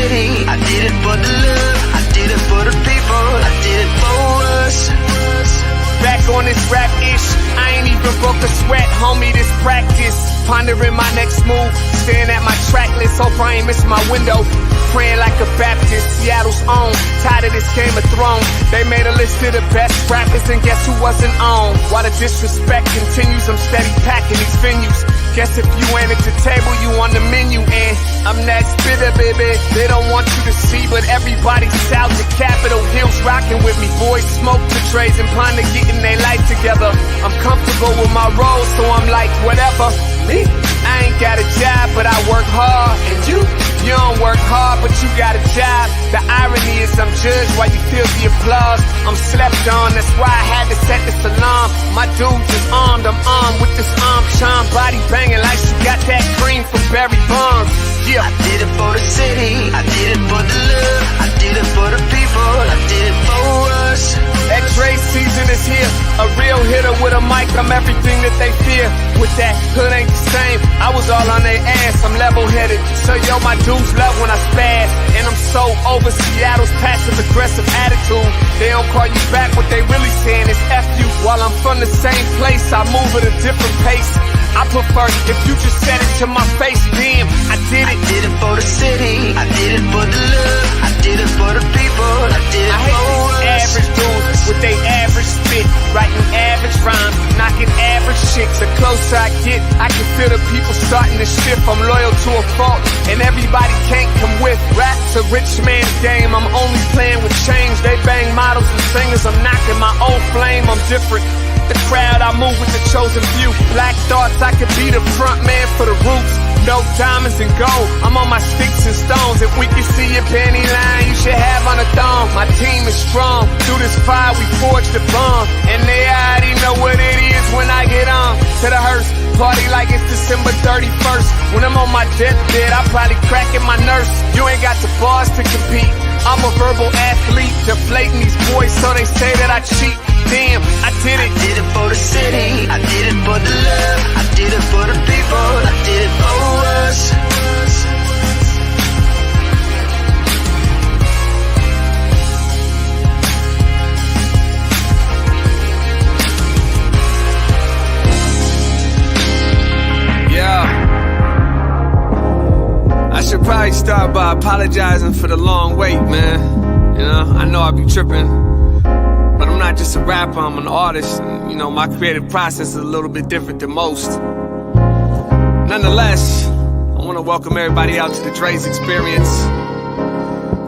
city, I did it for the love, I did it for the people, I did it for us. Back on this rap ish, I ain't even broke a sweat, homie, this practice. Pondering my next move, staring at my track list, hope I ain't missing my window. Praying like a Baptist, Seattle's own, tired of this Game of Thrones. They made a list of the best rappers and guess who wasn't on? While the disrespect continues, I'm steady packing these venues. Guess if you ain't at the table, you on the menu. And I'm that spitter, baby, they don't want you to see, but everybody south of Capitol Hill's rocking with me. Boys smoke the trays and ponder getting their life together. I'm comfortable with my role, so I'm like, whatever. Me? I ain't got a job, but I work hard. And you don't work hard, but you got a job. The irony is I'm judged while you feel the applause. I'm slept on, that's why I had to set this alarm. My dudes is armed, I'm armed with this arm charm. Body banging like she got that cream from Barry Bonds. Yeah. I did it for the city, I did it for the love, I did it for the people, I did it for us. That Dre season is here, a real hitter with a mic, I'm everything that they fear. With that hood ain't the same, I was all on their ass, I'm level-headed. So yo, my dudes love when I spaz, and I'm so over Seattle's passive-aggressive attitude. They don't call you back, what they really saying is F you. While I'm from the same place, I move at a different pace. I prefer if you just said it to my face, damn, I did it. I did it for the city, I did it for the love, I did it for the people, I did it I hate for these us. average dudes with they average spit, writing average rhymes, knocking average chicks. The closer I get, I can feel the people starting to shift. I'm loyal to a fault, and everybody can't come with. Rap's a rich man's game, I'm only playing with change. They bang models and singers, I'm knocking my own flame, I'm different. The crowd, I move with the chosen few. Black thoughts, I could be the front man for the roots. No diamonds and gold, I'm on my sticks and stones. If we can see your panty line, you should have on a thong. My team is strong, through this fire we forged a bond. And they already know what it is when I get on. To the hearse, party like it's December 31st. When I'm on my deathbed, I probably cracking my nurse. You ain't got the bars to compete, I'm a verbal athlete. Deflating these boys so they say that I cheat. Damn, I did it. I did it for the city, I did it for the love, I did it for the people, I did it for us. Yeah. I should probably start by apologizing for the long wait, man. You know, I know I be tripping. But I'm not just a rapper, I'm an artist. And, you know, my creative process is a little bit different than most. Nonetheless, I want to welcome everybody out to the Dre's Experience.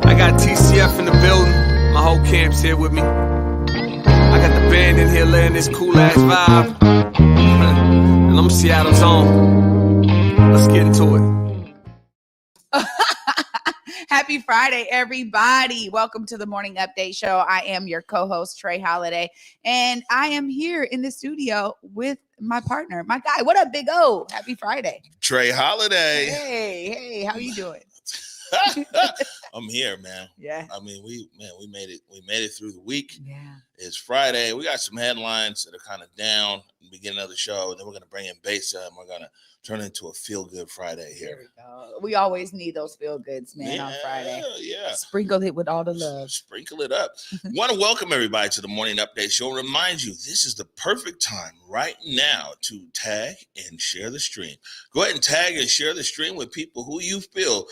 I got TCF in the building. My whole camp's here with me. I got the band in here laying this cool-ass vibe. And I'm Seattle's own. Let's get into it. Happy Friday, everybody. Welcome to the Morning Update Show. I am your co-host, Trey Holiday, and I am here in the studio with my partner, my guy. What up, Big O? Happy Friday. Trey Holiday. Hey, how you doing? I'm here, man. Yeah. I mean, we made it. We made it through the week. Yeah. It's Friday. We got some headlines that are kind of down in the beginning of the show. And then we're gonna bring in Besa, and we're gonna turn into a feel-good Friday here. There we go. We always need those feel-goods, man, on Friday. Yeah. Sprinkle it with all the love. Sprinkle it up. Want to welcome everybody to the Morning Update Show. Remind you, this is the perfect time right now to tag and share the stream. Go ahead and tag and share the stream with people who you feel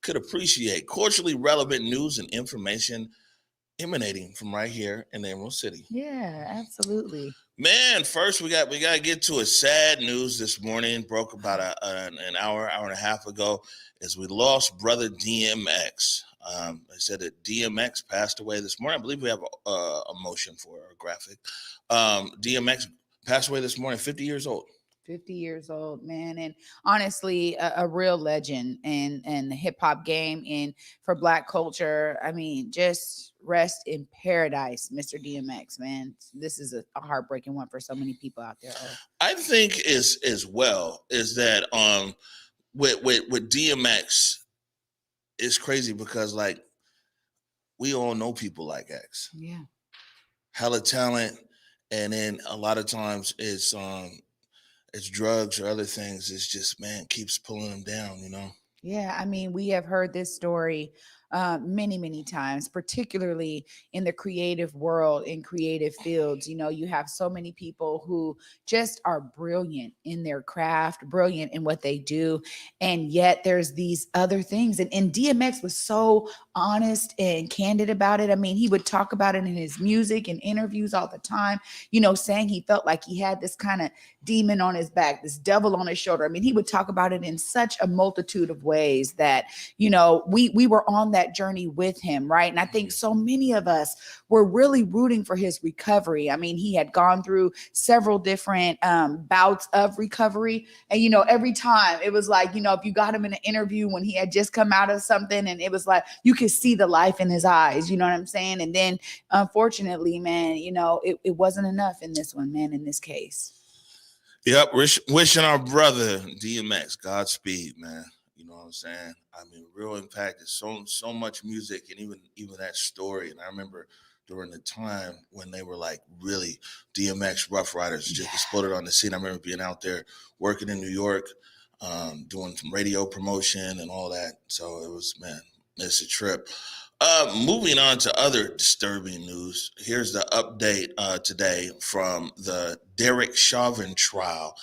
could appreciate culturally relevant news and information emanating from right here in Emerald City. Yeah, absolutely. Man, first we got to get to a sad news this morning. Broke about an hour and a half ago as we lost brother DMX. They said that DMX passed away this morning. I believe we have a motion for a graphic. DMX passed away this morning, 50 years old. 50 years old, man. And honestly, a real legend in the hip hop game and for Black culture. I mean, just rest in paradise, Mr. DMX, man. This is a heartbreaking one for so many people out there. I think is that with DMX, it's crazy because like we all know people like X. Yeah. Hella talent. And then a lot of times it's drugs or other things. It's just, man, keeps pulling them down, you know? Yeah, I mean, we have heard this story many, many times, particularly in the creative world, in creative fields. You know, you have so many people who just are brilliant in their craft, brilliant in what they do. And yet there's these other things. And DMX was so honest and candid about it. I mean, he would talk about it in his music and interviews all the time, you know, saying he felt like he had this kind of demon on his back, this devil on his shoulder. I mean, he would talk about it in such a multitude of ways that, you know, we were on that journey with him, right? And I think so many of us were really rooting for his recovery. I mean, he had gone through several different bouts of recovery. And, you know, every time it was like, you know, if you got him in an interview when he had just come out of something, and it was like, you could see the life in his eyes, you know what I'm saying? And then unfortunately, man, you know, it wasn't enough in this one, man, in this case. Yep, wishing our brother DMX Godspeed, man. You know what I'm saying? I mean, real impact is so much music, and even that story. And I remember during the time when they were like really DMX Rough Riders just exploded on the scene. I remember being out there working in New York, doing some radio promotion and all that. So it was, man, it's a trip. Moving on to other disturbing news. Here's the update today from the Derrick Chauvin trial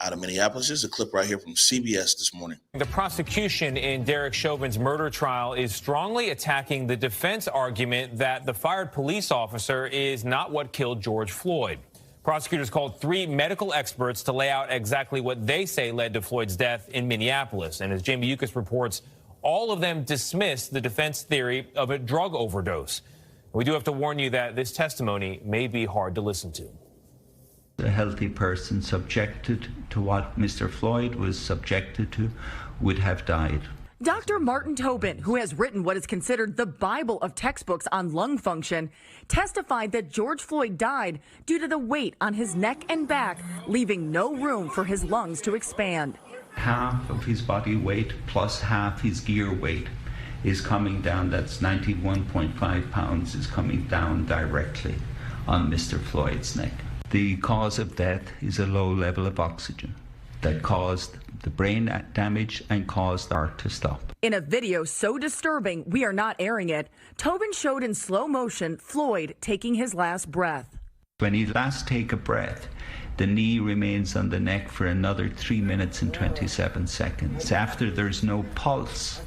out of Minneapolis. There's a clip right here from CBS this morning. The prosecution in Derrick Chauvin's murder trial is strongly attacking the defense argument that the fired police officer is not what killed George Floyd. Prosecutors called 3 medical experts to lay out exactly what they say led to Floyd's death in Minneapolis. And as Jamie Yukas reports, all of them dismissed the defense theory of a drug overdose. We do have to warn you that this testimony may be hard to listen to. A healthy person subjected to what Mr. Floyd was subjected to would have died. Dr. Martin Tobin, who has written what is considered the Bible of textbooks on lung function, testified that George Floyd died due to the weight on his neck and back, leaving no room for his lungs to expand. Half of his body weight plus half his gear weight is coming down. That's 91.5 pounds is coming down directly on Mr. Floyd's neck. The cause of death is a low level of oxygen that caused the brain damage and caused the heart to stop. In a video so disturbing we are not airing it, Tobin showed in slow motion Floyd taking his last breath. When he last take a breath, the knee remains on the neck for another 3 minutes and 27 seconds. After there's no pulse,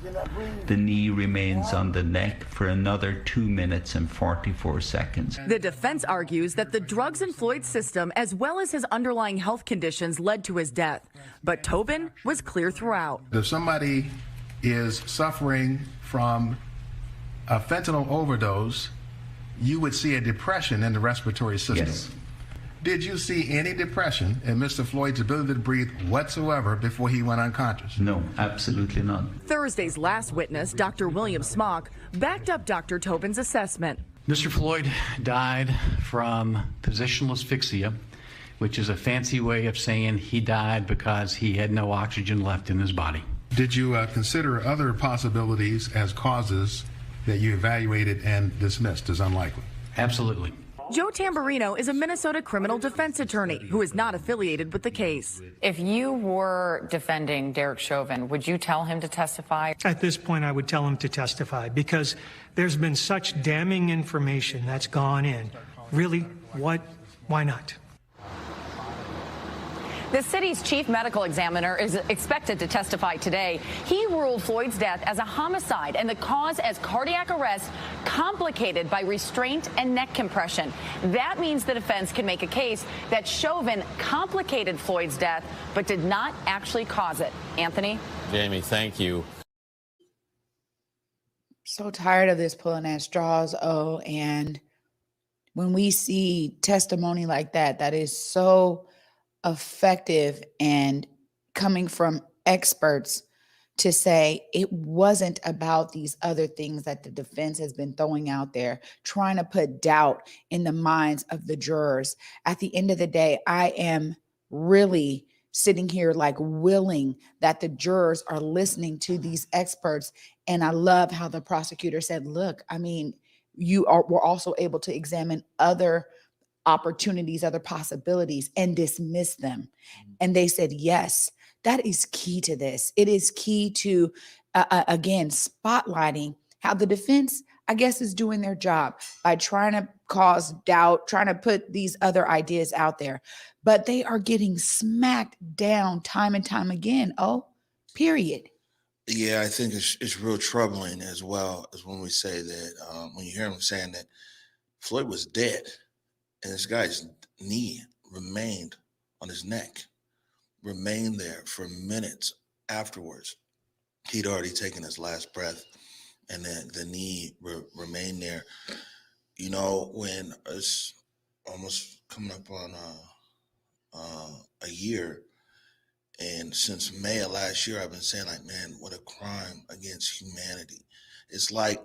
the knee remains on the neck for another 2 minutes and 44 seconds. The defense argues that the drugs in Floyd's system, as well as his underlying health conditions, led to his death. But Tobin was clear throughout. If somebody is suffering from a fentanyl overdose, you would see a depression in the respiratory system. Yes. Did you see any depression in Mr. Floyd's ability to breathe whatsoever before he went unconscious? No, absolutely not. Thursday's last witness, Dr. William Smock, backed up Dr. Tobin's assessment. Mr. Floyd died from positional asphyxia, which is a fancy way of saying he died because he had no oxygen left in his body. Did you consider other possibilities as causes that you evaluated and dismissed as unlikely? Absolutely. Joe Tamburino is a Minnesota criminal defense attorney who is not affiliated with the case. If you were defending Derrick Chauvin, would you tell him to testify? At this point, I would tell him to testify because there's been such damning information that's gone in. Really, why not? The city's chief medical examiner is expected to testify today. He ruled Floyd's death as a homicide and the cause as cardiac arrest complicated by restraint and neck compression. That means the defense can make a case that Chauvin complicated Floyd's death but did not actually cause it. Anthony? Jamie, thank you. So tired of this pulling at straws, and when we see testimony like that, that is so effective and coming from experts to say it wasn't about these other things that the defense has been throwing out there, trying to put doubt in the minds of the jurors. At the end of the day, I am really sitting here like willing that the jurors are listening to these experts. And I love how the prosecutor said, look, I mean, we're also able to examine other opportunities, other possibilities, and dismiss them. And they said yes That is key to this. It is key to, again, spotlighting how the defense, I guess, is doing their job by trying to cause doubt, trying to put these other ideas out there. But they are getting smacked down time and time again. Oh, period. Yeah, I think it's real troubling as well as when we say that, when you hear him saying that Floyd was dead and this guy's knee remained on his neck, remained there for minutes afterwards. He'd already taken his last breath, and then the knee remained there. You know, when it's almost coming up on a year, and since May of last year, I've been saying, like, man, what a crime against humanity. It's like,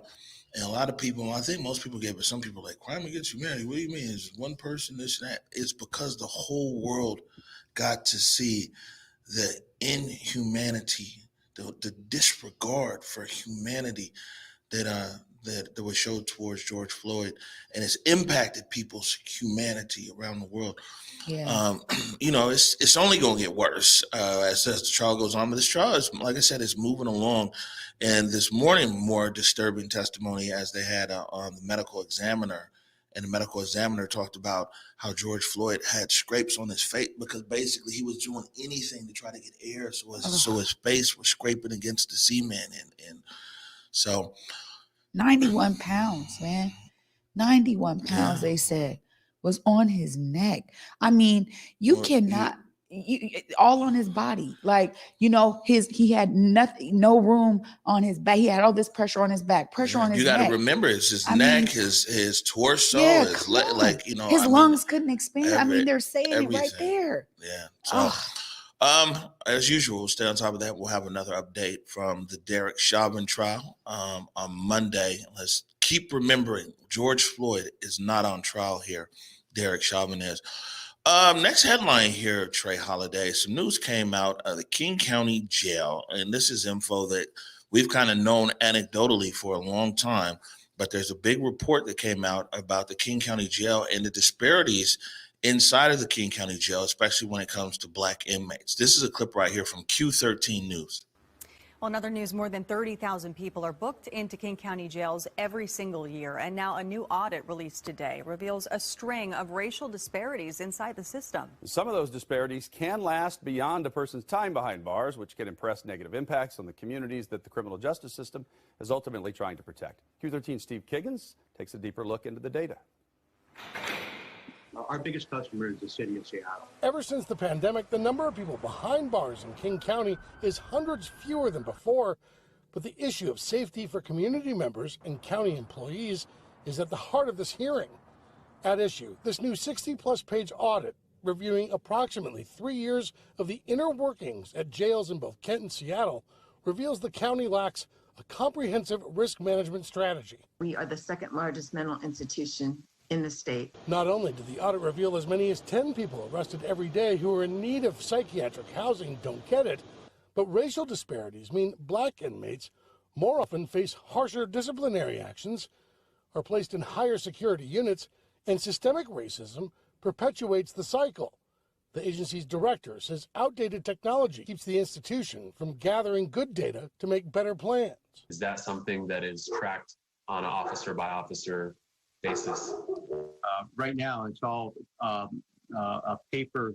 and a lot of people, I think most people get, but some people are like, crime against humanity, what do you mean? Is one person, this and that? It's because the whole world got to see the inhumanity, the disregard for humanity that was showed towards George Floyd, and it's impacted people's humanity around the world. Yeah. You know, it's only going to get worse as the trial goes on. But this trial is, like I said, is moving along. And this morning, more disturbing testimony as they had on the medical examiner. And the medical examiner talked about how George Floyd had scrapes on his face because basically he was doing anything to try to get air. So his face was scraping against the cement. And so 91 pounds, man. 91 pounds, they said, was on his neck. I mean, you cannot, all on his body. Like, you know, he had nothing, no room on his back. He had all this pressure on his back, pressure on his neck. You got to remember, it's his neck, his torso, his like, you know. His lungs couldn't expand. They're saying it right there. Yeah. So, as usual, we'll stay on top of that. We'll have another update from the Derrick Chauvin trial on Monday. Let's keep remembering George Floyd is not on trial here. Derrick Chauvin is. Next headline here, Trey Holiday. Some news came out of the King County Jail, and this is info that we've kind of known anecdotally for a long time, but there's a big report that came out about the King County Jail and the disparities inside of the King County Jail, especially when it comes to Black inmates. This is a clip right here from Q13 News. Well, in other news, more than 30,000 people are booked into King County jails every single year. And now a new audit released today reveals a string of racial disparities inside the system. Some of those disparities can last beyond a person's time behind bars, which can impress negative impacts on the communities that the criminal justice system is ultimately trying to protect. Q13 Steve Kiggins takes a deeper look into the data. Our biggest customer is the city of Seattle. Ever since the pandemic, the number of people behind bars in King County is hundreds fewer than before. But the issue of safety for community members and county employees is at the heart of this hearing. At issue, this new 60-plus page audit reviewing approximately 3 years of the inner workings at jails in both Kent and Seattle reveals the county lacks a comprehensive risk management strategy. We are the second largest mental institution in the state. Not only did the audit reveal as many as 10 people arrested every day who are in need of psychiatric housing don't get it, but racial disparities mean Black inmates more often face harsher disciplinary actions, are placed in higher security units, and systemic racism perpetuates the cycle. The agency's director says outdated technology keeps the institution from gathering good data to make better plans. Is that something that is tracked on an officer by officer basis? Right now, it's all a paper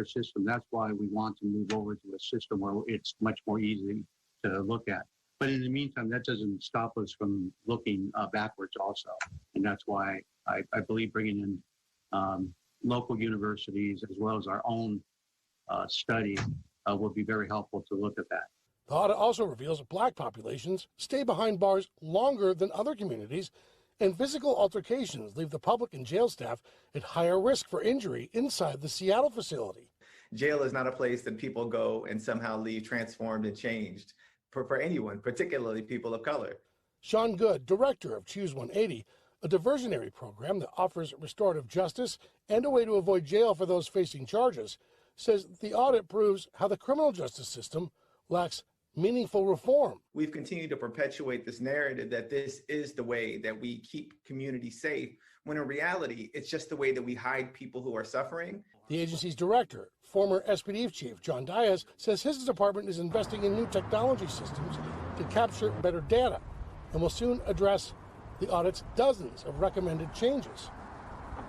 system. That's why we want to move over to a system where it's much more easy to look at. But in the meantime, that doesn't stop us from looking backwards also. And that's why I believe bringing in local universities as well as our own study will be very helpful to look at that. The audit also reveals Black populations stay behind bars longer than other communities, and physical altercations leave the public and jail staff at higher risk for injury inside the Seattle facility. Jail is not a place that people go and somehow leave transformed and changed for anyone, particularly people of color. Sean Good, director of Choose 180, a diversionary program that offers restorative justice and a way to avoid jail for those facing charges, says the audit proves how the criminal justice system lacks meaningful reform. We've continued to perpetuate this narrative that this is the way that we keep communities safe, when in reality, it's just the way that we hide people who are suffering. The agency's director, former SPD chief John Diaz, says his department is investing in new technology systems to capture better data and will soon address the audit's dozens of recommended changes.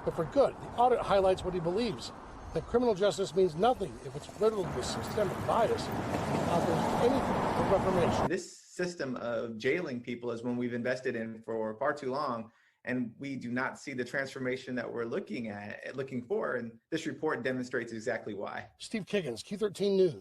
But for good, the audit highlights what he believes, that criminal justice means nothing if it's riddled with systemic bias and offers anything for reformation. This system of jailing people is one we've invested in for far too long, and we do not see the transformation that we're looking for, and this report demonstrates exactly why. Steve Kiggins, Q13 News.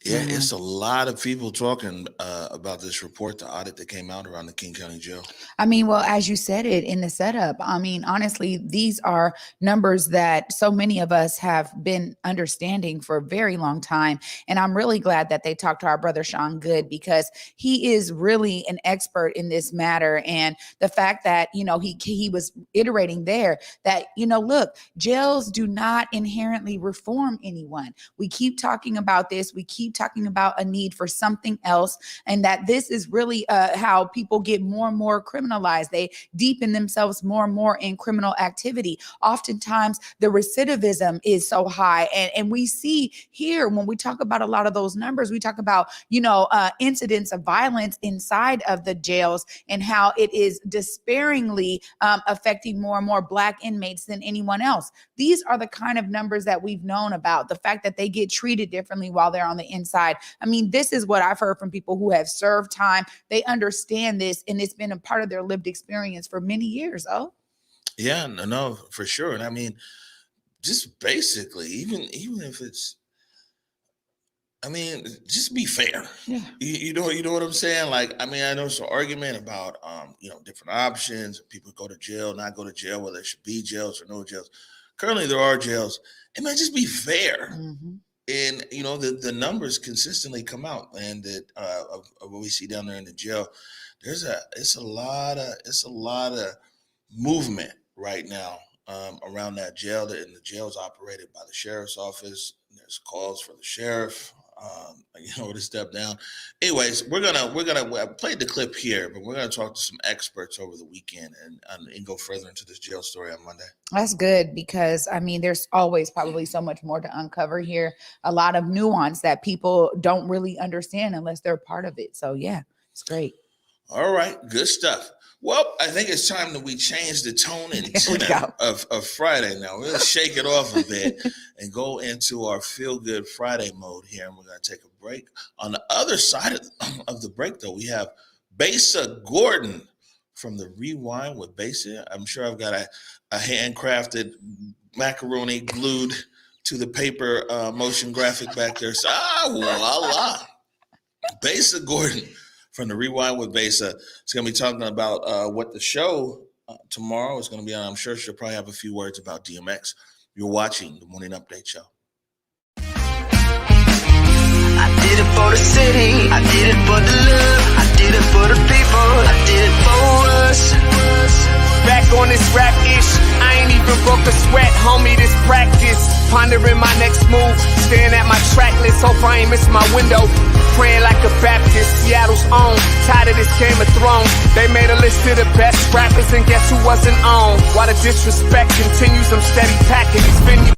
Yeah, it's a lot of people talking about this report, the audit that came out around the King County Jail. I mean, well, as you said it in the setup, I mean, honestly, these are numbers that so many of us have been understanding for a very long time. And I'm really glad that they talked to our brother Sean Good, because he is really an expert in this matter. And the fact that, you know, he was iterating there that, you know, look, jails do not inherently reform anyone. We keep talking about this. We keep talking about a need for something else, and that this is really how people get more and more criminalized. They deepen themselves more and more in criminal activity. Oftentimes the recidivism is so high, and we see here when we talk about a lot of those numbers, we talk about, you know, incidents of violence inside of the jails and how it is despairingly affecting more and more Black inmates than anyone else. These are the kind of numbers that we've known about, the fact that they get treated differently while they're on the inside. I mean, this is what I've heard from people who have served time. They understand this, and it's been a part of their lived experience for many years. Oh, yeah, no, for sure. And I mean, just basically, even if it's, I mean, just be fair. Yeah. You know what I'm saying? Like, I mean, I know it's an argument about, you know, different options. People go to jail, not go to jail, whether there should be jails or no jails. Currently, there are jails. It might just be fair. Mm-hmm. And, you know, the numbers consistently come out, and that of what we see down there in the jail, it's a lot of movement right now around that jail, and the jail is operated by the sheriff's office. There's calls for the sheriff, you know, to step down. Anyways, we're gonna play the clip here, but we're gonna talk to some experts over the weekend and go further into this jail story on Monday. That's good, because I mean, there's always probably so much more to uncover here. A lot of nuance that people don't really understand unless they're part of it. So yeah, it's great. All right, good stuff. Well, I think it's time that we change the tone and tenor of Friday now. We're going to shake it off a bit and go into our feel-good Friday mode here, and we're going to take a break. On the other side of the break, though, we have Besa Gordon from the Rewind with Besa. I'm sure I've got a handcrafted macaroni glued to the paper motion graphic back there. So, voila. Besa Gordon from the Rewind with Besa. It's going to be talking about what the show tomorrow is going to be on. I'm sure she'll probably have a few words about DMX. You're watching the Morning Update Show. I did it for the city. I did it for the love. I did it for the people. I did it for us. Back on this rap ish, I ain't even broke a sweat, homie, this practice. Pondering my next move, staring at my track list, hope I ain't miss my window. Praying like a Baptist, Seattle's own. Tired of this Game of Thrones. They made a list of the best rappers, and guess who wasn't on? While the disrespect continues, I'm steady packing these venues.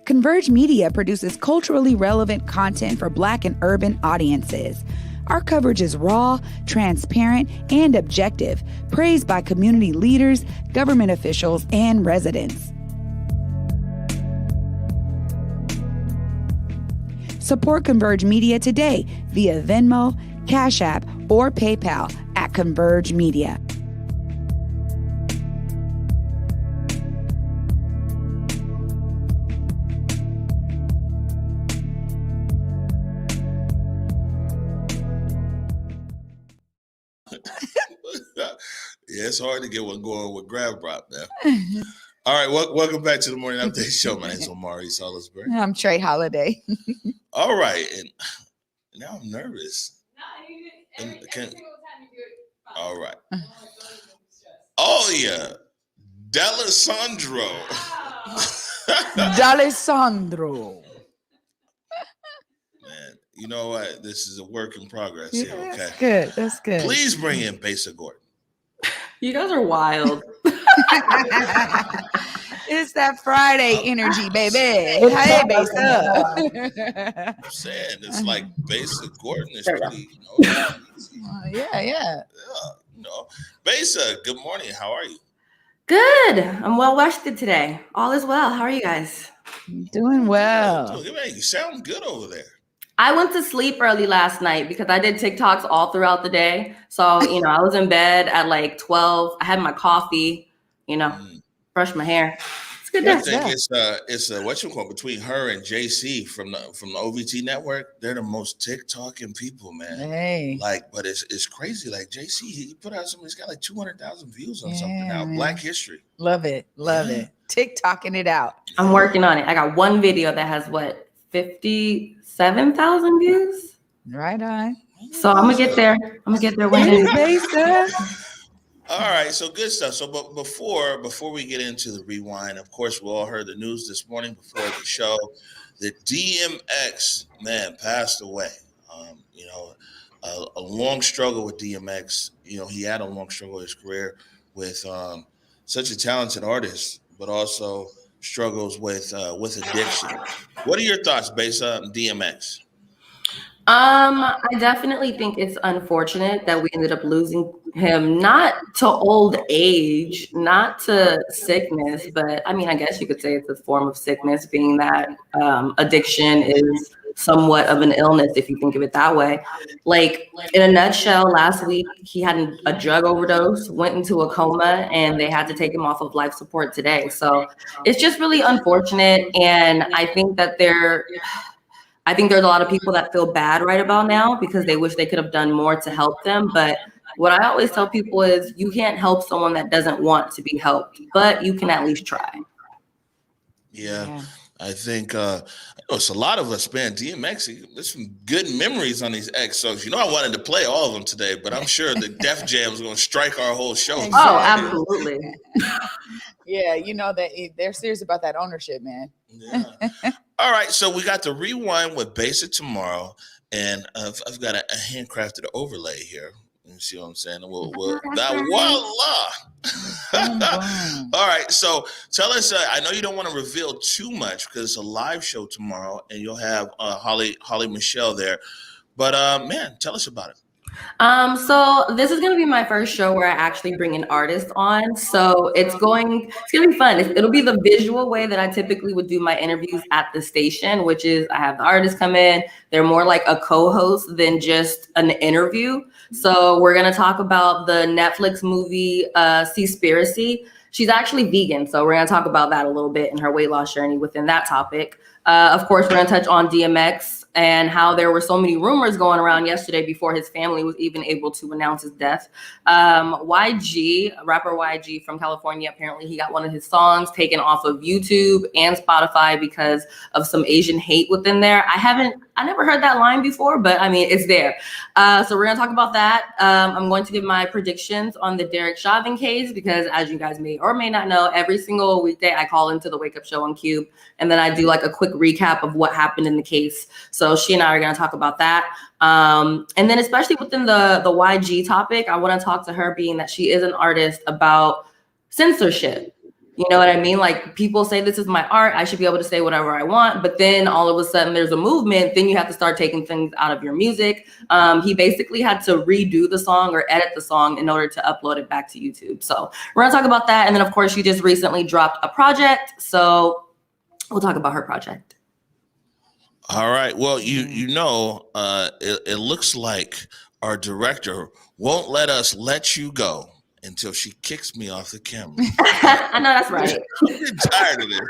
Converge Media produces culturally relevant content for Black and urban audiences. Our coverage is raw, transparent, and objective, praised by community leaders, government officials, and residents. Support Converge Media today via Venmo, Cash App, or PayPal at Converge Media. Yeah, it's hard to get one going with Grab Rock now. All right, welcome back to the Morning Update Show. My name's Omari Salisbury. I'm Trey Holiday. All right, and now I'm nervous. All right. Oh, yeah. D'Alessandro. D'Alessandro. Man, You know what? This is a work in progress here. Okay. That's good. That's good. Please bring in Besa Gordon. You guys are wild. It's that Friday energy, baby. Hey, Besa. I'm saying it's like Besa Gordon is pretty, Yeah. Besa, good morning. How are you? Good. I'm well rested today. All is well. How are you guys? Doing well. You sound good over there. I went to sleep early last night because I did TikToks all throughout the day. So, I was in bed at like 12. I had my coffee, brushed my hair. It's a good day. I think it's what you call between her and JC from the OVT network. They're the most TikToking people, man. Hey. But it's crazy. Like JC, he put out something. He's got like 200,000 views on something now. Man. Black History. Love it. TikToking it out. I'm working on it. I got one video that has 57,000 views. Right on. So I'm gonna get there. one day. All right, so good stuff. So, but before we get into the rewind, of course, we all heard the news this morning before the show that DMX man passed away. A long struggle with DMX. He had a long struggle in his career with such a talented artist, but also struggles with addiction. What are your thoughts, Besa, on DMX? I definitely think it's unfortunate that we ended up losing him, not to old age, not to sickness, but I guess you could say it's a form of sickness, being that addiction is somewhat of an illness if you think of it that way. Like, in a nutshell, last week he had a drug overdose, went into a coma, and they had to take him off of life support today. So it's just really unfortunate, and I think that there's a lot of people that feel bad right about now because they wish they could have done more to help them. But what I always tell people is you can't help someone that doesn't want to be helped, but you can at least try. Yeah. I think it's a lot of us, man. DMX, there's some good memories on these X songs. I wanted to play all of them today, but I'm sure the Def Jam is going to strike our whole show. Exactly. Oh, absolutely. Yeah, that they're serious about that ownership, man. Yeah. All right, so we got the rewind with Besa tomorrow, and I've got a handcrafted overlay here. You see what I'm saying? Voila! All right, so tell us. I know you don't want to reveal too much because it's a live show tomorrow, and you'll have Holly Michelle there. But man, tell us about it. So this is going to be my first show where I actually bring an artist on. So it's going to be fun. It'll be the visual way that I typically would do my interviews at the station, which is I have the artist come in. They're more like a co-host than just an interview. So we're going to talk about the Netflix movie, Seaspiracy. She's actually vegan. So we're going to talk about that a little bit and her weight loss journey within that topic. Of course, we're going to touch on DMX and how there were so many rumors going around yesterday before his family was even able to announce his death. YG, rapper YG from California, apparently he got one of his songs taken off of YouTube and Spotify because of some Asian hate within there. I never heard that line before, but it's there. So we're going to talk about that. I'm going to give my predictions on the Derrick Chauvin case because, as you guys may or may not know, every single weekday I call into the Wake Up Show on Cube, and then I do like a quick recap of what happened in the case. So she and I are going to talk about that. And then especially within the YG topic, I want to talk to her, being that she is an artist, about censorship. You know what I mean? Like, people say this is my art, I should be able to say whatever I want. But then all of a sudden there's a movement. Then you have to start taking things out of your music. He basically had to redo the song or edit the song in order to upload it back to YouTube. So we're going to talk about that. And then, of course, she just recently dropped a project. So we'll talk about her project. All right. Well, it looks like our director won't let us let you go until she kicks me off the camera. I know that's right. I'm tired of this.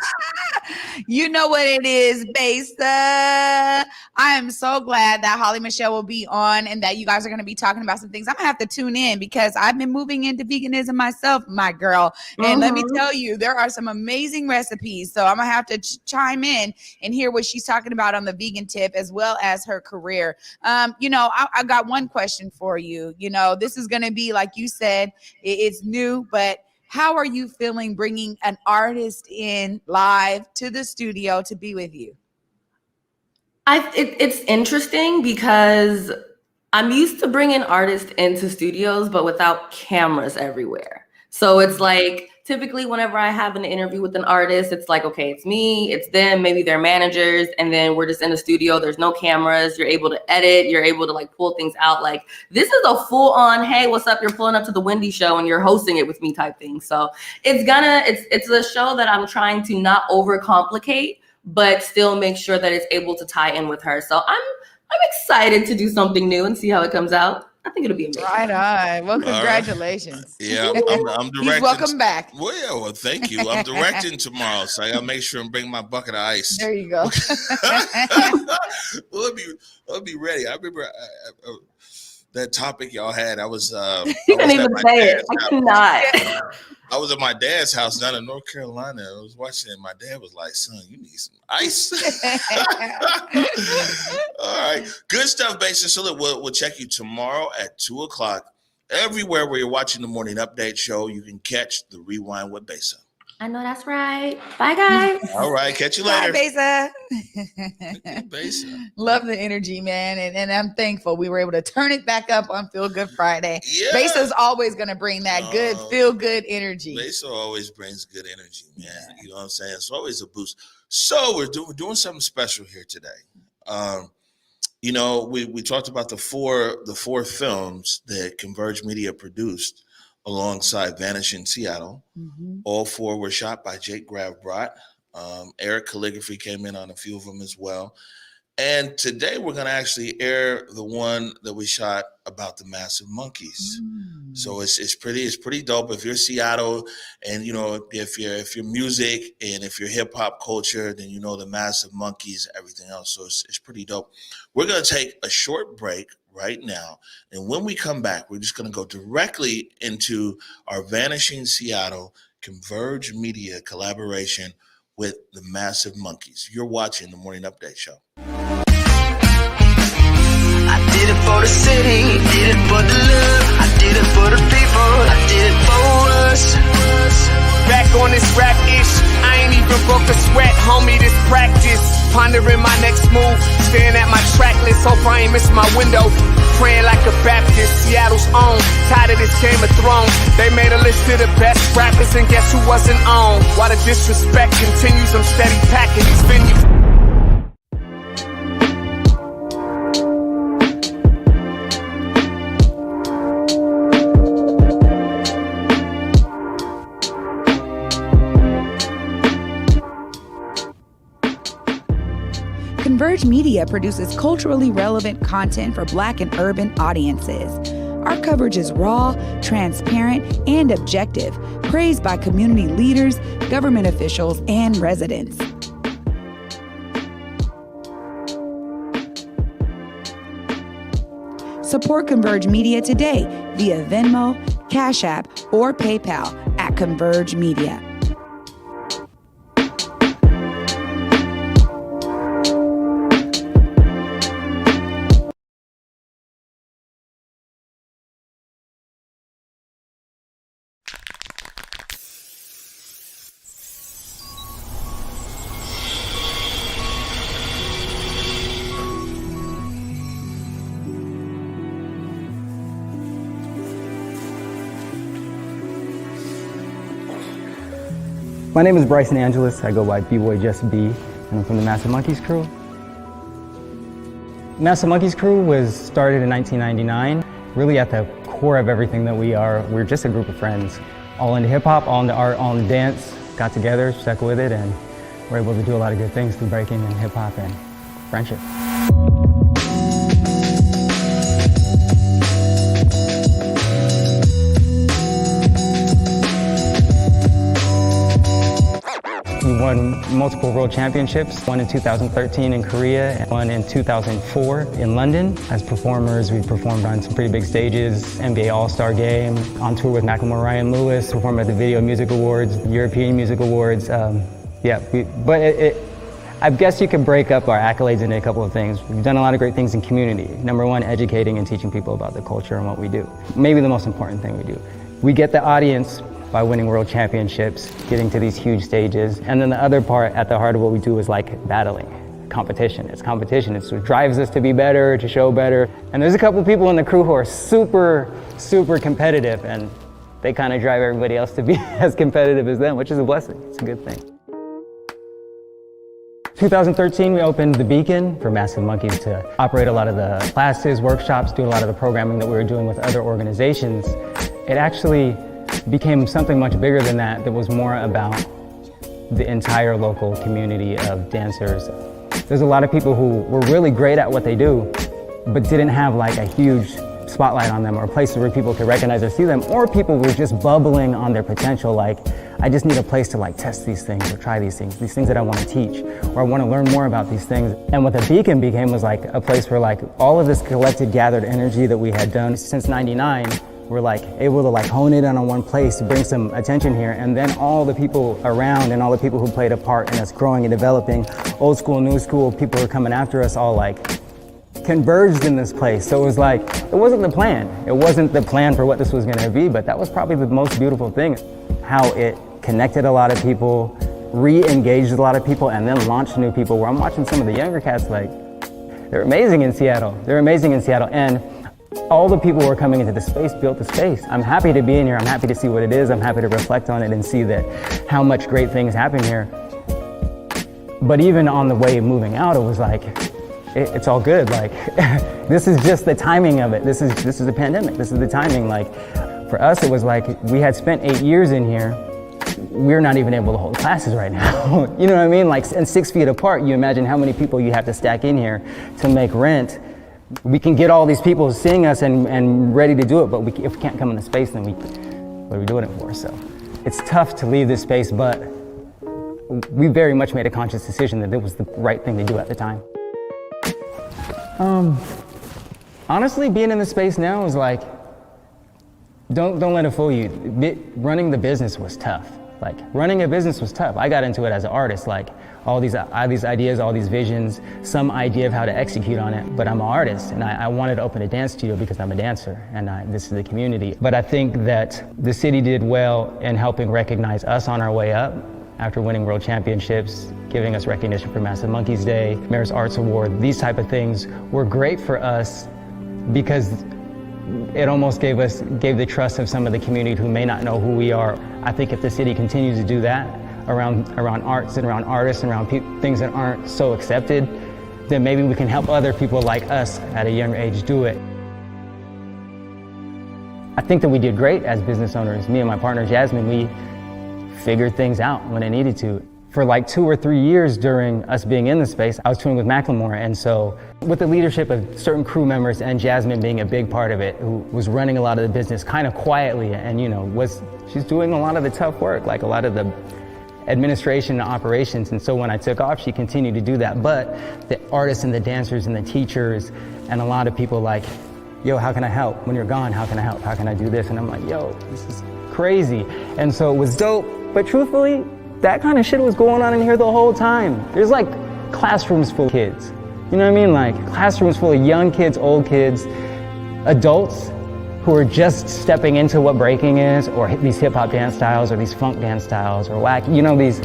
You know what it is, Besa. I am so glad that Holly Michelle will be on and that you guys are going to be talking about some things. I'm going to have to tune in because I've been moving into veganism myself, my girl. And let me tell you, there are some amazing recipes. So I'm going to have to chime in and hear what she's talking about on the vegan tip, as well as her career. I got one question for you. This is going to be, like you said, it's new, but how are you feeling bringing an artist in live to the studio to be with you? It's interesting because I'm used to bringing artists into studios, but without cameras everywhere. So it's like, typically whenever I have an interview with an artist, it's like, okay, it's me, it's them, maybe their managers, and then we're just in the studio. There's no cameras. You're able to edit. You're able to like pull things out. Like this is a full on, hey, what's up? You're pulling up to the Wendy show and you're hosting it with me type thing. So it's a show that I'm trying to not overcomplicate, but still make sure that it's able to tie in with her. So I'm excited to do something new and see how it comes out. I think it'll be amazing. Right on. Well, congratulations. Right. Yeah, I'm directing. He's welcome back. Well, yeah, well, thank you. I'm directing tomorrow, so I gotta make sure and bring my bucket of ice. There you go. Well, I'll be ready. I remember that topic y'all had. I was. You can't even say it. I cannot. I was at my dad's house down in North Carolina. I was watching it. My dad was like, son, you need some ice. All right. Good stuff, Besa. So we'll check you tomorrow at 2:00. Everywhere where you're watching the Morning Update show, you can catch the Rewind with Besa. I know that's right. Bye, guys. All right. Catch you later. Bye, Besa. Love the energy, man. And I'm thankful we were able to turn it back up on Feel Good Friday. Yeah. Besa's always going to bring that good, feel good energy. Besa always brings good energy, man. You know what I'm saying? It's always a boost. So we're doing something special here today. You know, we talked about the four films that Converge Media produced alongside Vanish in Seattle. Mm-hmm. All four were shot by Jake Gravbrot. Eric Calligraphy came in on a few of them as well. And today we're going to actually air the one that we shot about the Massive Monkees. So it's pretty dope. If you're Seattle and, you know, if you're music and if you're hip hop culture, then you know the Massive Monkees, everything else. So it's pretty dope. We're going to take a short break right now. And when we come back, we're just going to go directly into our Vanishing Seattle Converge Media collaboration with the Massive Monkees. You're watching the Morning Update Show. I did it for the city, did it for the love, I did it for the people, I did it for us. Back on this rap-ish, I ain't even broke a sweat, homie, this practice. Pondering my next move, staring at my track list, hope I ain't miss my window. Praying like a Baptist, Seattle's own, tired of this Game of Thrones. They made a list of the best rappers and guess who wasn't on? While the disrespect continues, I'm steady packing these venues. Converge Media produces culturally relevant content for Black and urban audiences. Our coverage is raw, transparent, and objective, praised by community leaders, government officials, and residents. Support Converge Media today via Venmo, Cash App, or PayPal at Converge Media. My name is Bryson Angeles. I go by B-Boy Just B, and I'm from the Massive Monkees crew. Massive Monkees crew was started in 1999. Really at the core of everything that we are, we're just a group of friends. All into hip hop, all into art, all into dance, got together, stuck with it, and we're able to do a lot of good things through breaking and hip hop and friendship. We won multiple world championships, one in 2013 in Korea, and one in 2004 in London. As performers, we performed on some pretty big stages, NBA All-Star Game, on tour with Macklemore, Ryan Lewis, performed at the Video Music Awards, European Music Awards. I guess you could break up our accolades into a couple of things. We've done a lot of great things in community. Number one, educating and teaching people about the culture and what we do. Maybe the most important thing we do. We get the audience by winning world championships, getting to these huge stages. And then the other part at the heart of what we do is like battling. competition. It's competition. It's what drives us to be better, to show better. And there's a couple people in the crew who are super, super competitive, and they kind of drive everybody else to be as competitive as them, which is a blessing. It's a good thing. 2013, we opened the Beacon for Massive Monkees to operate a lot of the classes, workshops, do a lot of the programming that we were doing with other organizations. It actually became something much bigger than that, that was more about the entire local community of dancers. There's a lot of people who were really great at what they do, but didn't have like a huge spotlight on them or places where people could recognize or see them, or people were just bubbling on their potential, like, I just need a place to like test these things or try these things that I want to teach, or I want to learn more about these things. And what the Beacon became was like a place where like all of this collected, gathered energy that we had done since '99, we're like able to like hone it in on one place to bring some attention here. And then all the people around and all the people who played a part in us growing and developing, old school, new school, people who are coming after us, all like converged in this place. So it was like, it wasn't the plan. It wasn't the plan for what this was going to be, but that was probably the most beautiful thing, how it connected a lot of people, re-engaged a lot of people, and then launched new people. Where I'm watching some of the younger cats, like, they're amazing in Seattle. They're amazing in Seattle. And all the people who are coming into the space built the space. I'm happy to be in here. I'm happy to see what it is. I'm happy to reflect on it and see that how much great things happen here. But even on the way moving out, it was like, it's all good. Like, this is just the timing of it. This is the pandemic. This is the timing. Like, for us, it was like we had spent 8 years in here. We're not even able to hold classes right now. You know what I mean? Like, and 6 feet apart, you imagine how many people you have to stack in here to make rent. We can get all these people seeing us and ready to do it, but if we can't come in the space, then what are we doing it for? So it's tough to leave this space, but we very much made a conscious decision that it was the right thing to do at the time. Honestly, being in the space now is like, don't let it fool you. Running the business was tough. Like, running a business was tough. I got into it as an artist, like all these ideas, all these visions, some idea of how to execute on it. But I'm an artist, and I wanted to open a dance studio because I'm a dancer, and this is the community. But I think that the city did well in helping recognize us on our way up after winning world championships, giving us recognition for Massive Monkees Day, Mayor's Arts Award. These type of things were great for us because it almost gave the trust of some of the community who may not know who we are. I think if the city continues to do that around arts and around artists and around things that aren't so accepted, then maybe we can help other people like us at a younger age do it. I think that we did great as business owners. Me and my partner Jasmine, we figured things out when it needed to. For like 2 or 3 years during us being in the space, I was touring with Macklemore, and so with the leadership of certain crew members and Jasmine being a big part of it, who was running a lot of the business kind of quietly, and she's doing a lot of the tough work, like a lot of the administration and operations, and so when I took off, she continued to do that. But the artists and the dancers and the teachers and a lot of people like, yo, how can I help? When you're gone, how can I help? How can I do this? And I'm like, yo, this is crazy. And so it was dope, but truthfully, that kind of shit was going on in here the whole time. There's like classrooms full of kids. You know what I mean? Like classrooms full of young kids, old kids, adults who are just stepping into what breaking is, or these hip hop dance styles, or these funk dance styles, or these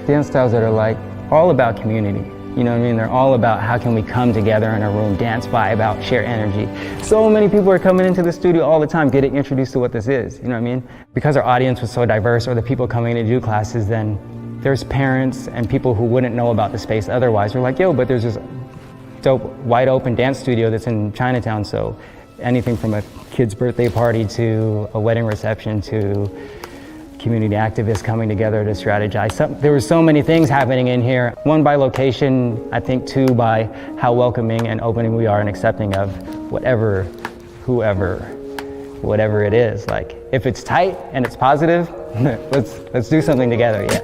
dance styles that are like all about community. You know what I mean? They're all about how can we come together in a room, dance, vibe out, share energy. So many people are coming into the studio all the time getting introduced to what this is, you know what I mean? Because our audience was so diverse, or the people coming in to do classes, then there's parents and people who wouldn't know about the space otherwise. We're like, yo, but there's this dope, wide open dance studio that's in Chinatown, so anything from a kid's birthday party to a wedding reception to community activists coming together to strategize. There were so many things happening in here. One, by location, I think two, by how welcoming and opening we are and accepting of whatever it is. Like, if it's tight and it's positive, let's do something together, yeah.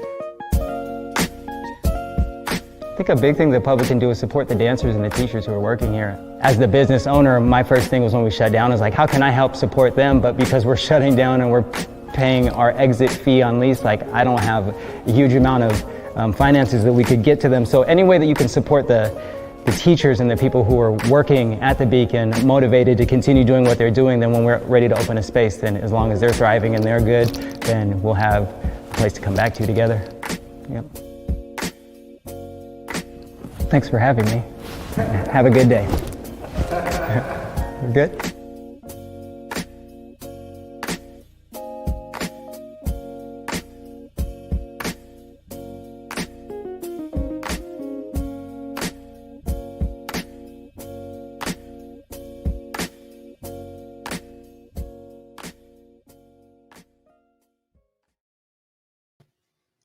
I think a big thing the public can do is support the dancers and the teachers who are working here. As the business owner, my first thing was when we shut down is like, how can I help support them? But because we're shutting down and we're paying our exit fee on lease, like I don't have a huge amount of finances that we could get to them. So any way that you can support the teachers and the people who are working at the Beacon, motivated to continue doing what they're doing, then when we're ready to open a space, then as long as they're thriving and they're good, then we'll have a place to come back to together. Yep. Thanks for having me. Have a good day. We're good?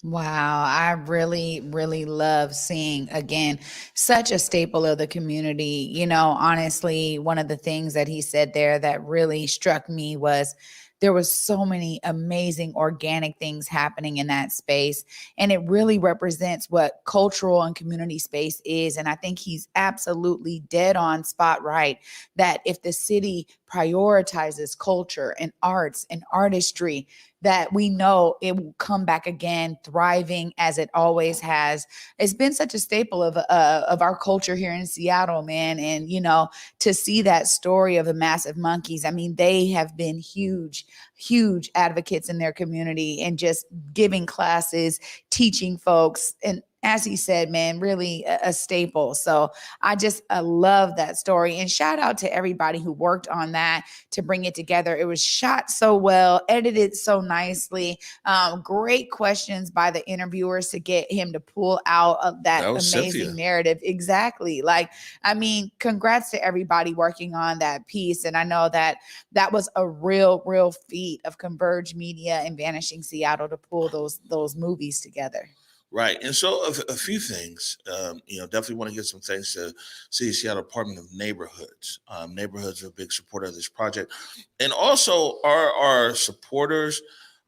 Wow, I really, really love seeing, again, such a staple of the community. You know, honestly, one of the things that he said there that really struck me was there was so many amazing organic things happening in that space. And it really represents what cultural and community space is. And I think he's absolutely dead on spot right that if the city prioritizes culture and arts and artistry, that we know it will come back again, thriving as it always has. It's been such a staple of our culture here in Seattle, man. And, you know, to see that story of the Massive Monkees, I mean, they have been huge advocates in their community and just giving classes, teaching folks. And as he said, man, really a staple. So I love that story. And shout out to everybody who worked on that to bring it together. It was shot so well, edited so nicely. Great questions by the interviewers to get him to pull out of that amazing Cynthia. narrative. Exactly. Like, I mean, congrats to everybody working on that piece. And I know that was a real feat of Converge Media and Vanishing Seattle to pull those movies together. Right. And so a few things, definitely want to give some thanks to City of Seattle Department of Neighborhoods. Neighborhoods are a big supporter of this project. And also our supporters,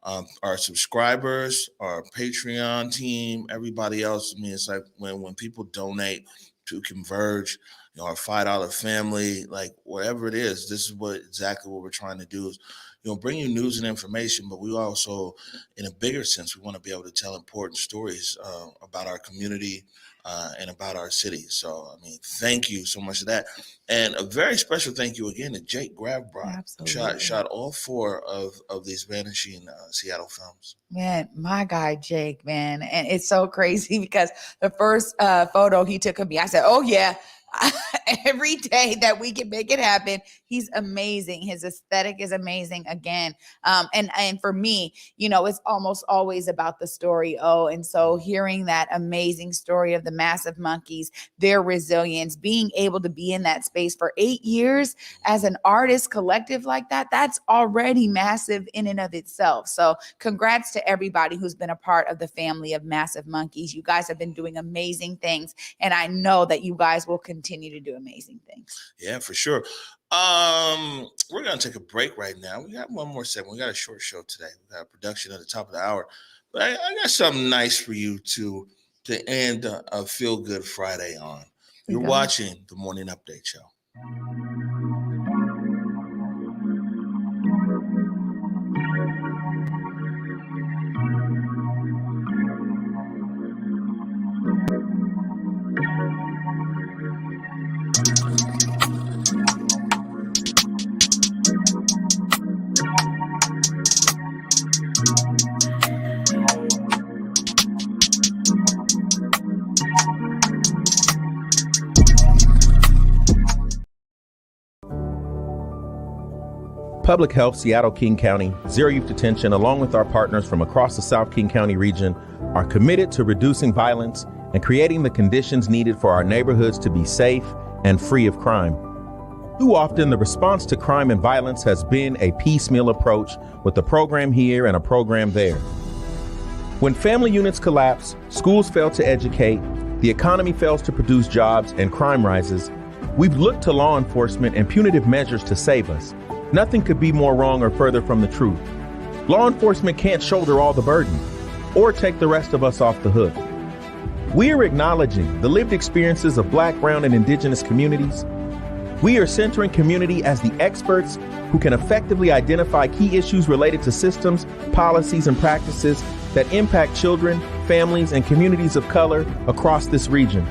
our subscribers, our Patreon team, everybody else. I mean, it's like when people donate to Converge, our $5 family, like whatever it is, this is exactly what we're trying to do is, bring you news and information, but we also, in a bigger sense, we want to be able to tell important stories about our community and about our city. So, I mean, thank you so much for that. And a very special thank you again to Jake Gravbrot. Shot all 4 of these Vanishing Seattle films. Man, my guy, Jake, man. And it's so crazy because the first photo he took of me, I said, oh, yeah. Every day that we can make it happen, he's amazing. His aesthetic is amazing again. And for me, it's almost always about the story. And so hearing that amazing story of the Massive Monkees, their resilience, being able to be in that space for 8 years as an artist collective like that, that's already massive in and of itself. So congrats to everybody who's been a part of the family of Massive Monkees. You guys have been doing amazing things. And I know that you guys will continue to do amazing things. Yeah, for sure. We're going to take a break right now. We got one more segment. We got a short show today. We got a production at the top of the hour. But I got something nice for you to end a Feel Good Friday on. You're watching the Morning Update Show. Public Health, Seattle, King County, Zero Youth Detention, along with our partners from across the South King County region, are committed to reducing violence and creating the conditions needed for our neighborhoods to be safe and free of crime. Too often, the response to crime and violence has been a piecemeal approach with a program here and a program there. When family units collapse, schools fail to educate, the economy fails to produce jobs, and crime rises, we've looked to law enforcement and punitive measures to save us. Nothing could be more wrong or further from the truth. Law enforcement can't shoulder all the burden or take the rest of us off the hook. We are acknowledging the lived experiences of Black, Brown, and Indigenous communities. We are centering community as the experts who can effectively identify key issues related to systems, policies, and practices that impact children, families, and communities of color across this region.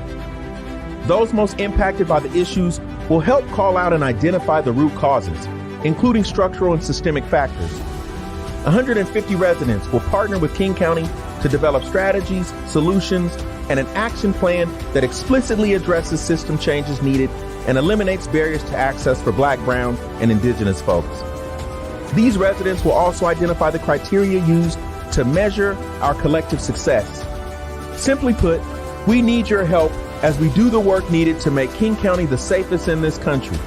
Those most impacted by the issues will help call out and identify the root causes, including structural and systemic factors. 150 residents will partner with King County to develop strategies, solutions, and an action plan that explicitly addresses system changes needed and eliminates barriers to access for Black, Brown, and Indigenous folks. These residents will also identify the criteria used to measure our collective success. Simply put, we need your help as we do the work needed to make King County the safest in this country.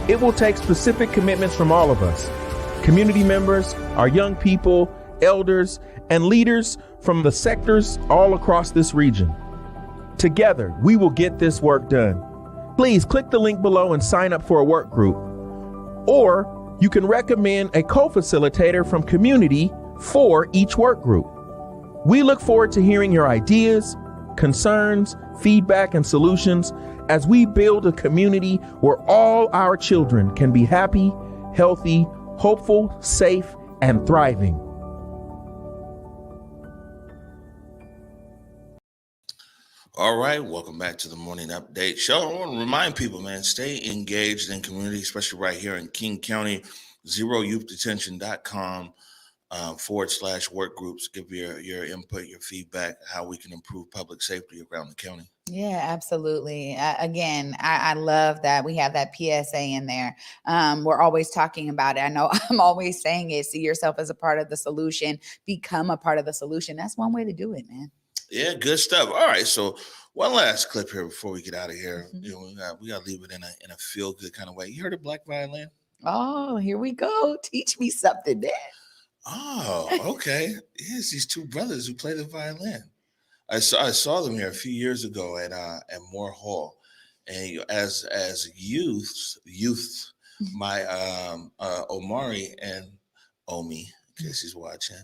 It will take specific commitments from all of us, community members, our young people, elders, and leaders from the sectors all across this region. Together, we will get this work done. Please click the link below and sign up for a work group. Or you can recommend a co-facilitator from community for each work group. We look forward to hearing your ideas, concerns, feedback, and solutions as we build a community where all our children can be happy, healthy, hopeful, safe, and thriving. All right, welcome back to the Morning Update Show. I want to remind people, man, stay engaged in community, especially right here in King County. ZeroYouthDetention.com / work groups. Give your input, your feedback, how we can improve public safety around the county. Yeah, absolutely. Again, I love that we have that PSA in there. We're always talking about it. I know I'm always saying it. See yourself as a part of the solution. Become a part of the solution. That's one way to do it, man. Yeah, good stuff. All right, so one last clip here before we get out of here. You know, we got to leave it in a feel good kind of way. You heard of Black Violin? Oh, here we go. Teach me something, Dad. Oh, okay. Yes, these two brothers who play the violin. I saw them here a few years ago at Moore Hall, and as youth, my Omari and Omi, in case he's watching,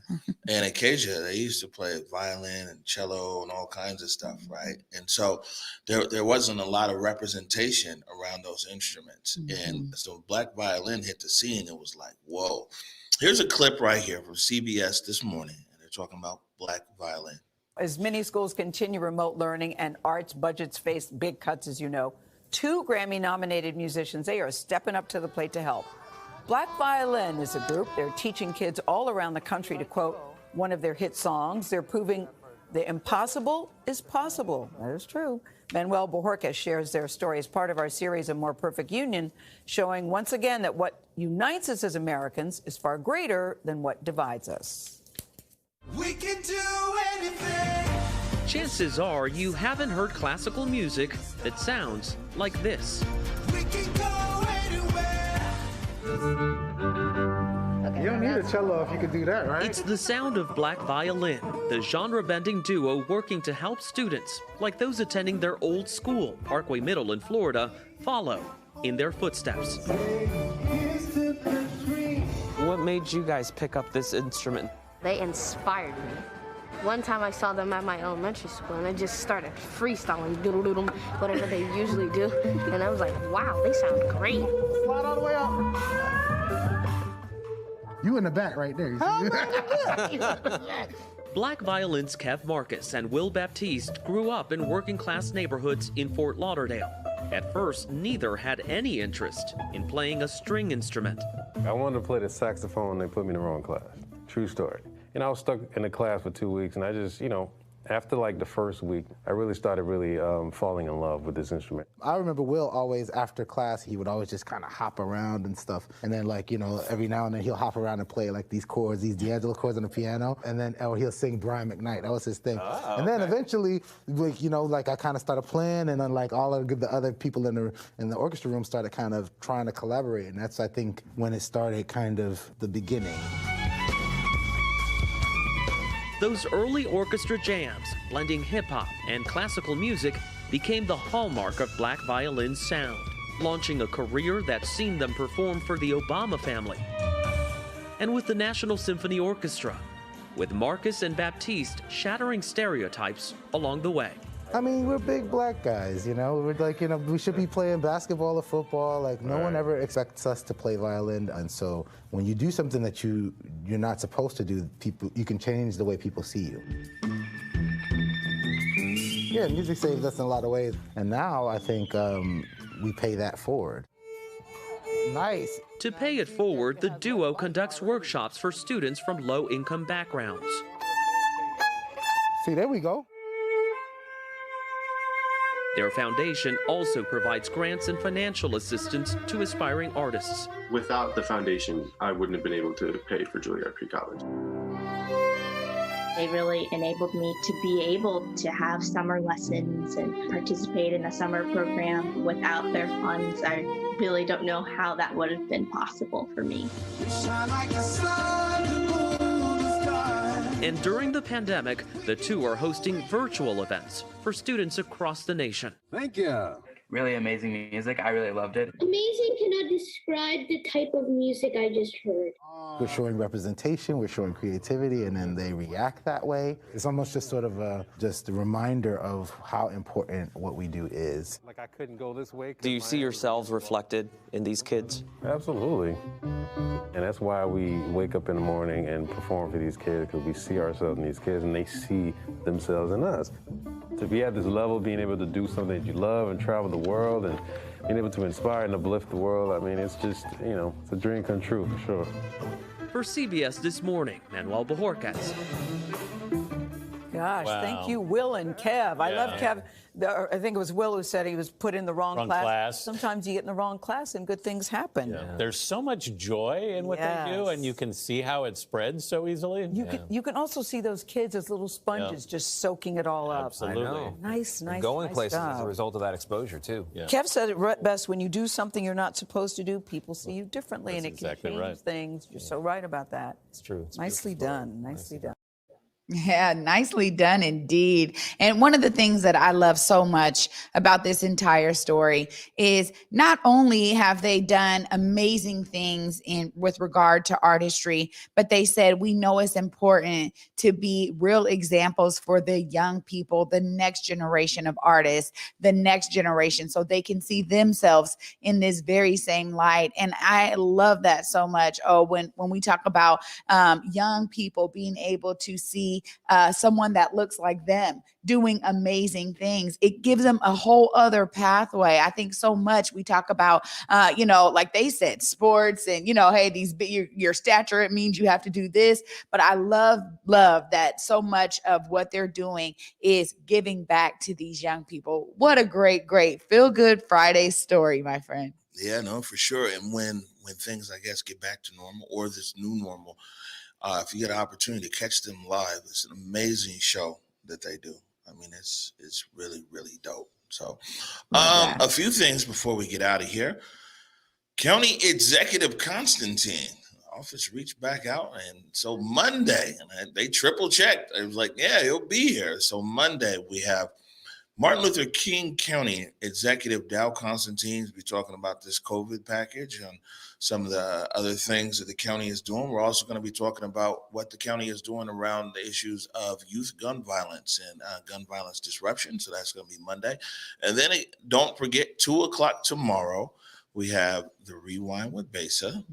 and Acacia, they used to play violin and cello and all kinds of stuff, right? And so there wasn't a lot of representation around those instruments, and so Black Violin hit the scene. It was like, whoa. Here's a clip right here from CBS this morning, and they're talking about Black Violin. As many schools continue remote learning and arts budgets face big cuts, as you know, 2 Grammy-nominated musicians, they are stepping up to the plate to help. Black Violin is a group. They're teaching kids all around the country to quote one of their hit songs. They're proving the impossible is possible. That is true. Manuel Bojorquez shares their story as part of our series, A More Perfect Union, showing once again that what unites us as Americans is far greater than what divides us. We can do anything. Chances are you haven't heard classical music that sounds like this. We can go anywhere. You don't need a cello if you could do that, right? It's the sound of Black Violin, the genre-bending duo working to help students, like those attending their old school, Parkway Middle in Florida, follow in their footsteps. What made you guys pick up this instrument? They inspired me. One time I saw them at my elementary school and they just started freestyling, doodle-doodle, whatever they usually do. And I was like, wow, they sound great. Slide all the way up. You in the back right there. Black Violin's Kev Marcus and Will Baptiste grew up in working-class neighborhoods in Fort Lauderdale. At first, neither had any interest in playing a string instrument. I wanted to play the saxophone, they put me in the wrong class. True story. And I was stuck in the class for 2 weeks, and I just, after like the first week, I really started falling in love with this instrument. I remember Will always, after class, he would always just kind of hop around and stuff. And then every now and then he'll hop around and play like these chords, these D'Angelo chords on the piano. And then he'll sing Brian McKnight. That was his thing. Oh, and then eventually, I kind of started playing, and then all of the other people in the orchestra room started kind of trying to collaborate. And that's, I think, when it started kind of the beginning. Those early orchestra jams, blending hip-hop and classical music, became the hallmark of Black Violin's sound, launching a career that's seen them perform for the Obama family. And with the National Symphony Orchestra, with Marcus and Baptiste shattering stereotypes along the way. I mean, we're big black guys, We're like, we should be playing basketball or football. Like, no one ever expects us to play violin. And so when you do something that you're not supposed to do, you can change the way people see you. Yeah, music saves us in a lot of ways. And now I think we pay that forward. Nice. To pay it forward, the duo conducts workshops for students from low-income backgrounds. See, there we go. Their foundation also provides grants and financial assistance to aspiring artists. Without the foundation, I wouldn't have been able to pay for Juilliard Pre-College. They really enabled me to be able to have summer lessons and participate in a summer program. Without their funds, I really don't know how that would have been possible for me. And during the pandemic, the two are hosting virtual events for students across the nation. Thank you. Really amazing music. I really loved it. Amazing cannot describe the type of music I just heard. We're showing representation, we're showing creativity, and then they react that way. It's almost just sort of a reminder of how important what we do is. Like I couldn't go this way. Do you see yourselves reflected in these kids? Absolutely. And that's why we wake up in the morning and perform for these kids, because we see ourselves in these kids and they see themselves in us. To be at this level, being able to do something that you love and travel the world and being able to inspire and uplift the world, I mean, it's just, it's a dream come true for sure. For CBS This Morning, Manuel Bajorquez. Gosh, Wow. thank you, Will and Kev. I love Kev. I think it was Will who said he was put in the wrong class. Sometimes you get in the wrong class and good things happen. Yeah. There's so much joy in what they do, and you can see how it spreads so easily. You can also see those kids as little sponges just soaking it all up. Absolutely. I know. Nice Going nice places job. as a result of that exposure, too. Kev said it best, when you do something you're not supposed to do, people see you differently, That's and it exactly can change right. things. You're so right about that. It's true. It's Nicely done. Nicely done. Yeah, nicely done indeed. And one of the things that I love so much about this entire story is not only have they done amazing things with regard to artistry, but they said, we know it's important to be real examples for the young people, the next generation of artists, the next generation, so they can see themselves in this very same light. And I love that so much. Oh, when we talk about young people being able to see someone that looks like them doing amazing things, it gives them a whole other pathway. I think so much we talk about, like they said, sports and, hey, your stature, it means you have to do this. But I love that so much of what they're doing is giving back to these young people. What a great Feel Good Friday story, my friend. Yeah, no, for sure. And when things, I guess, get back to normal, or this new normal, if you get an opportunity to catch them live, it's an amazing show that they do. I mean, it's really, really dope. So a few things before we get out of here. County Executive Constantine office reached back out, and so Monday, and they triple checked. It was like, yeah, he'll be here. So Monday we have Martin Luther King County Executive Dow Constantine to be talking about this COVID package and some of the other things that the county is doing. We're also going to be talking about what the county is doing around the issues of youth gun violence and gun violence disruption. So that's going to be Monday. And then don't forget, 2:00 tomorrow, we have the Rewind with Besa.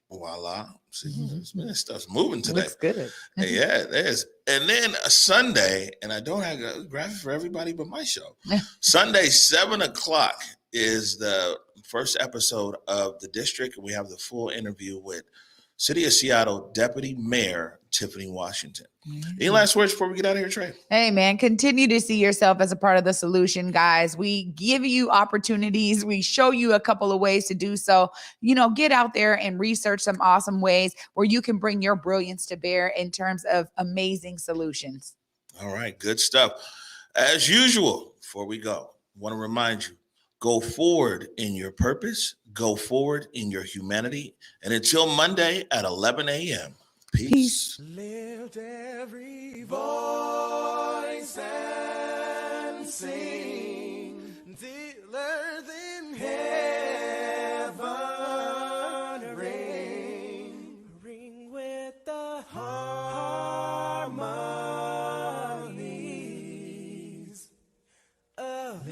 Voila. See, this stuff's moving today. Looks good. Yeah, it is. And then a Sunday, and I don't have a graphic for everybody but my show. Sunday, 7:00 is the first episode of The District. We have the full interview with City of Seattle Deputy Mayor Tiffany Washington. Any last words before we get out of here, Trey? Hey, man, continue to see yourself as a part of the solution, guys. We give you opportunities. We show you a couple of ways to do so. Get out there and research some awesome ways where you can bring your brilliance to bear in terms of amazing solutions. All right, good stuff. As usual, before we go, I want to remind you, go forward in your purpose, go forward in your humanity. And until Monday at 11 a.m., peace. Lift every voice and sing till earth in heaven ring with the harmonies of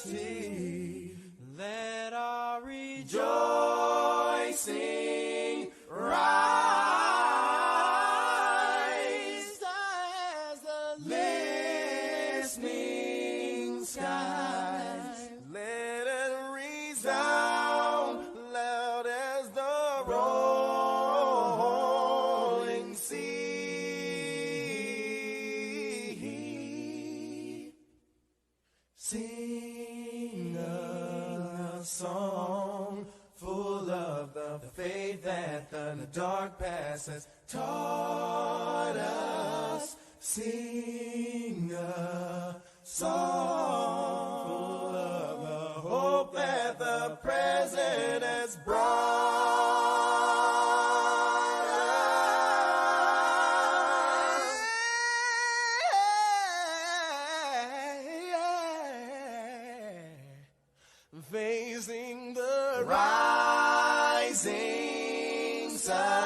liberty. Let our rejoicing rise as the Sing a song full of the faith that the dark past has taught us. Sing a song full of the hope that the present has brought us. Facing the rising sun.